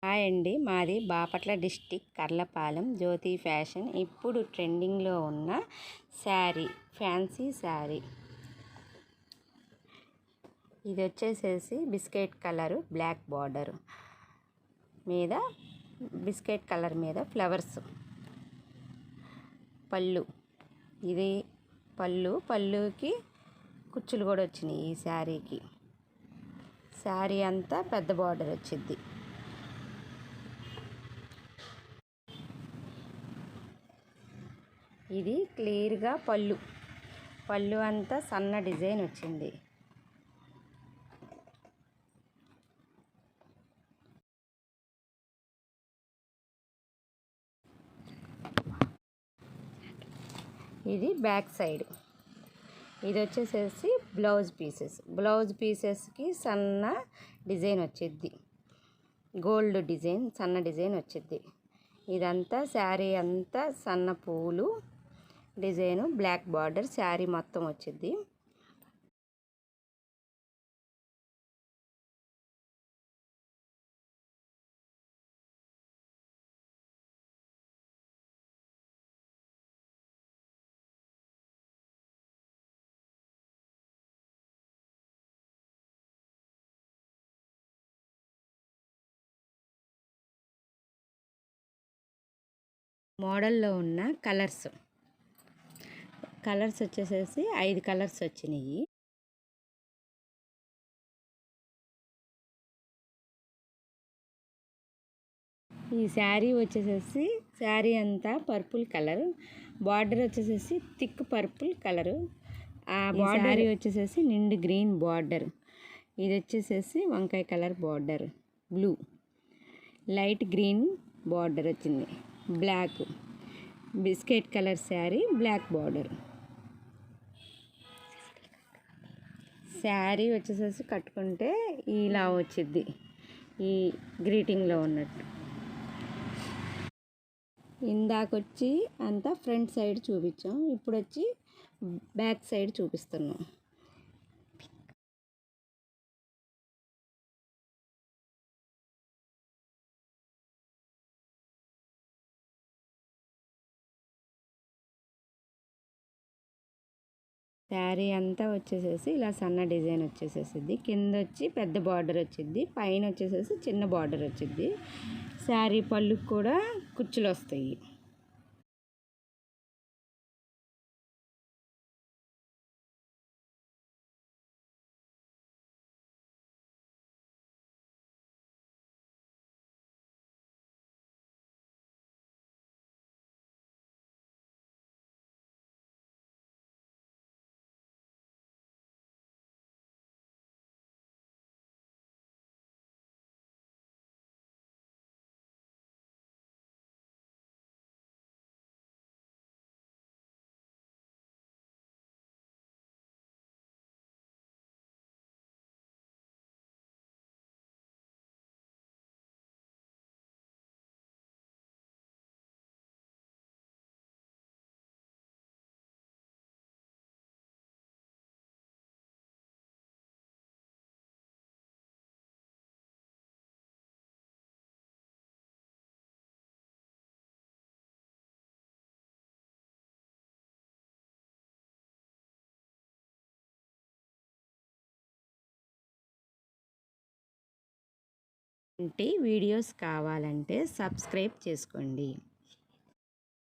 Hi అండి, మాది Bapatla district Karlapalem జ్యోతి fashion. ఇప్పుడు ట్రెండింగ్లో ఉన్న శారీ, ఫ్యాన్సీ శారీ. ఇది వచ్చేసేసి బిస్కెట్ కలరు, బ్లాక్ బార్డర్ మీద, బిస్కెట్ కలర్ మీద ఫ్లవర్స్. పళ్ళు, ఇది పళ్ళుకి కుచ్చులు కూడా వచ్చినాయి ఈ శారీకి. శారీ అంతా పెద్ద బార్డర్ వచ్చింది. ఇది క్లియర్గా పళ్ళు అంతా సన్న డిజైన్ వచ్చింది. ఇది బ్యాక్ సైడ్. ఇది వచ్చేసేసి బ్లౌజ్ పీసెస్కి సన్న డిజైన్ వచ్చింది, గోల్డ్ డిజైన్, సన్న డిజైన్ వచ్చింది. ఇదంతా శారీ అంతా సన్న పూలు డిజైను, బ్లాక్ బార్డర్ శారీ మొత్తం వచ్చింది. మోడల్లో ఉన్న కలర్స్ వచ్చేసేసి 5 కలర్స్ వచ్చినాయి. ఈ శారీ వచ్చేసేసి శారీ అంతా పర్పుల్ కలర్, బార్డర్ వచ్చేసేసి థిక్ పర్పుల్ కలరు. ఆ బార్డర్ వచ్చేసేసి నిండు గ్రీన్ బార్డర్. ఇది వచ్చేసేసి వంకాయ colour border, blue, light green border వచ్చింది, black, biscuit colour sari, black border. Sari వచ్చేసేసి కట్టుకుంటే ఇలా వచ్చింది, ఈ గ్రీటింగ్లో ఉన్నట్టు. ఇందాకొచ్చి అంతా ఫ్రంట్ సైడ్ చూపించాం, ఇప్పుడు వచ్చి బ్యాక్ సైడ్ చూపిస్తున్నాం. శారీ అంతా వచ్చేసేసి ఇలా సన్న డిజైన్ వచ్చేసేసిద్ది, కింద వచ్చి పెద్ద బార్డర్ వచ్చింది, పైన వచ్చేసేసి చిన్న బార్డర్ వచ్చింది. శారీ పళ్ళుకి కూడా కుచ్చులు వస్తాయి. వీడియోస్ కావాలంటే సబ్స్క్రైబ్ చేసుకోండి.